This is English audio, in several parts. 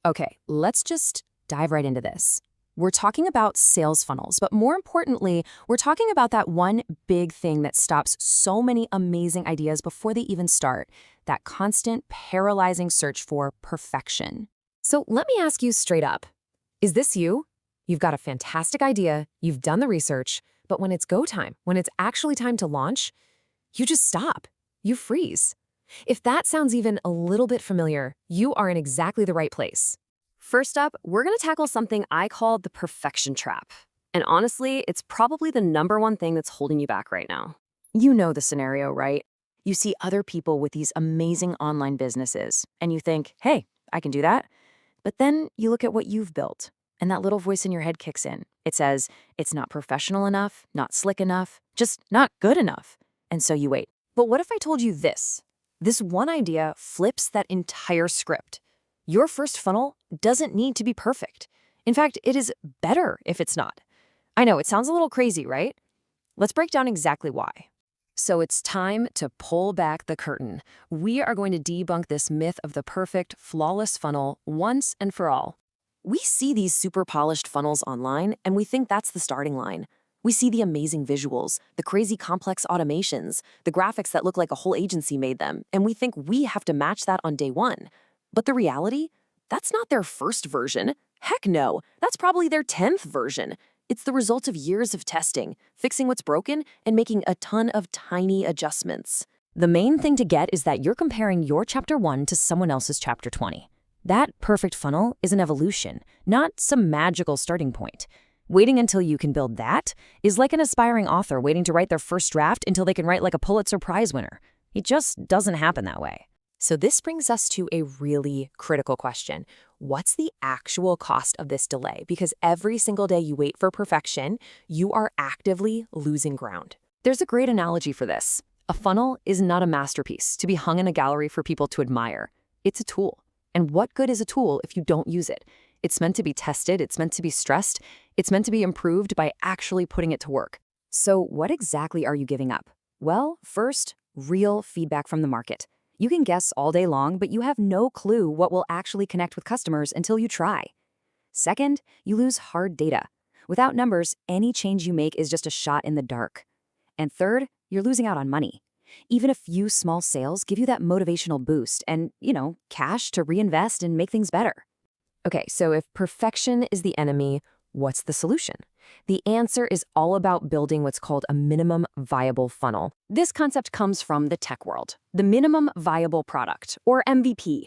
Okay, let's just dive right into this. We're talking about sales funnels, but more importantly, we're talking about that one big thing that stops so many amazing ideas before they even start, that constant, paralyzing search for perfection. So let me ask you straight up, is this you? You've got a fantastic idea, you've done the research, but when it's go time, when it's actually time to launch, you just stop. You freeze. If that sounds even a little bit familiar, you are in exactly the right place. First up, we're going to tackle something I call the perfection trap. And honestly, it's probably the number one thing that's holding you back right now. You know the scenario, right? You see other people with these amazing online businesses, and you think, hey, I can do that. But then you look at what you've built, and that little voice in your head kicks in. It says, it's not professional enough, not slick enough, just not good enough. And so you wait. But what if I told you this? This one idea flips that entire script. Your first funnel doesn't need to be perfect. In fact, it is better if it's not. I know, it sounds a little crazy, right? Let's break down exactly why. So it's time to pull back the curtain. We are going to debunk this myth of the perfect, flawless funnel once and for all. We see these super polished funnels online, and we think that's the starting line. We see the amazing visuals, the crazy complex automations, the graphics that look like a whole agency made them, and we think we have to match that on day one. But the reality? That's not their first version. Heck no, that's probably their 10th version. It's the result of years of testing, fixing what's broken, and making a ton of tiny adjustments. The main thing to get is that you're comparing your chapter 1 to someone else's chapter 20. That perfect funnel is an evolution, not some magical starting point. Waiting until you can build that is like an aspiring author waiting to write their first draft until they can write like a Pulitzer Prize winner. It just doesn't happen that way. So this brings us to a really critical question. What's the actual cost of this delay? Because every single day you wait for perfection, you are actively losing ground. There's a great analogy for this. A funnel is not a masterpiece to be hung in a gallery for people to admire. It's a tool. And what good is a tool if you don't use it? It's meant to be tested, it's meant to be stressed, it's meant to be improved by actually putting it to work. So what exactly are you giving up? Well, first, real feedback from the market. You can guess all day long, but you have no clue what will actually connect with customers until you try. Second, you lose hard data. Without numbers, any change you make is just a shot in the dark. And third, you're losing out on money. Even a few small sales give you that motivational boost and, cash to reinvest and make things better. Okay, so if perfection is the enemy, what's the solution? The answer is all about building what's called a minimum viable funnel. This concept comes from the tech world, the minimum viable product, or MVP.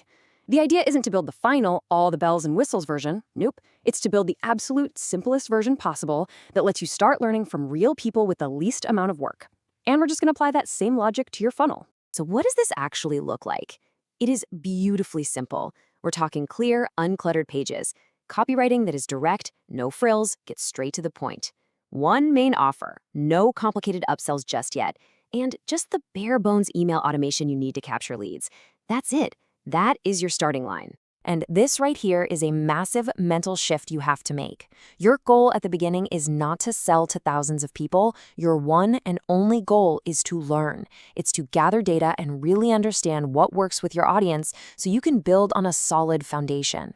The idea isn't to build the final, all the bells and whistles version. Nope. It's to build the absolute simplest version possible that lets you start learning from real people with the least amount of work. And we're just going to apply that same logic to your funnel. So what does this actually look like? It is beautifully simple. We're talking clear, uncluttered pages. Copywriting that is direct, no frills, gets straight to the point. One main offer, no complicated upsells just yet, and just the bare bones email automation you need to capture leads. That's it. That is your starting line. And this right here is a massive mental shift you have to make. Your goal at the beginning is not to sell to thousands of people. Your one and only goal is to learn. It's to gather data and really understand what works with your audience so you can build on a solid foundation.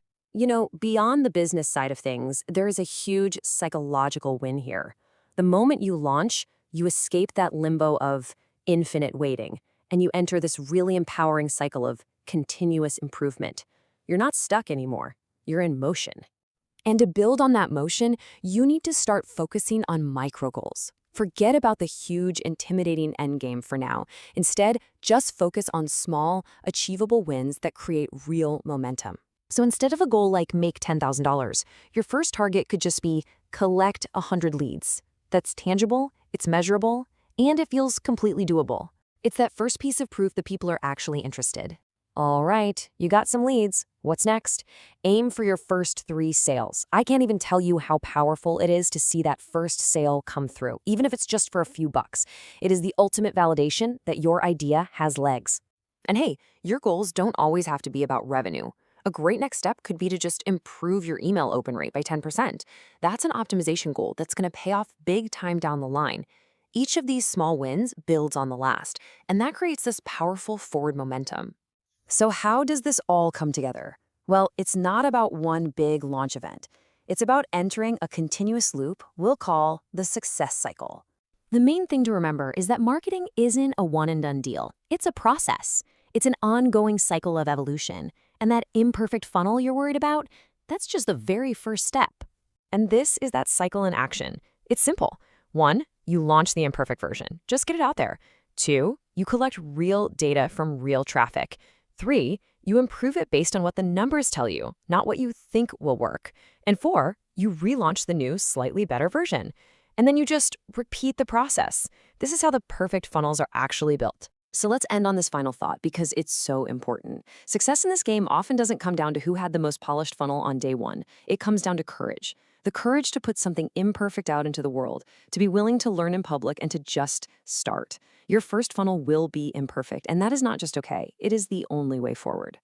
Beyond the business side of things, there is a huge psychological win here. The moment you launch, you escape that limbo of infinite waiting, and you enter this really empowering cycle of continuous improvement. You're not stuck anymore. You're in motion. And to build on that motion, you need to start focusing on micro goals. Forget about the huge, intimidating endgame for now. Instead, just focus on small, achievable wins that create real momentum. So instead of a goal like make $10,000, your first target could just be collect 100 leads. That's tangible, it's measurable, and it feels completely doable. It's that first piece of proof that people are actually interested. All right, you got some leads. What's next? Aim for your first 3 sales. I can't even tell you how powerful it is to see that first sale come through, even if it's just for a few bucks. It is the ultimate validation that your idea has legs. And hey, your goals don't always have to be about revenue. A great next step could be to just improve your email open rate by 10%. That's an optimization goal that's going to pay off big time down the line. Each of these small wins builds on the last, and that creates this powerful forward momentum. So how does this all come together? Well, it's not about one big launch event. It's about entering a continuous loop we'll call the success cycle. The main thing to remember is that marketing isn't a one and done deal. It's a process. It's an ongoing cycle of evolution. And that imperfect funnel you're worried about, that's just the very first step. And this is that cycle in action. It's simple. 1, you launch the imperfect version. Just get it out there. 2, you collect real data from real traffic. 3, you improve it based on what the numbers tell you, not what you think will work. And 4, you relaunch the new, slightly better version. And then you just repeat the process. This is how the perfect funnels are actually built. So let's end on this final thought because it's so important. Success in this game often doesn't come down to who had the most polished funnel on day one. It comes down to courage. The courage to put something imperfect out into the world, to be willing to learn in public and to just start. Your first funnel will be imperfect, and that is not just okay. It is the only way forward.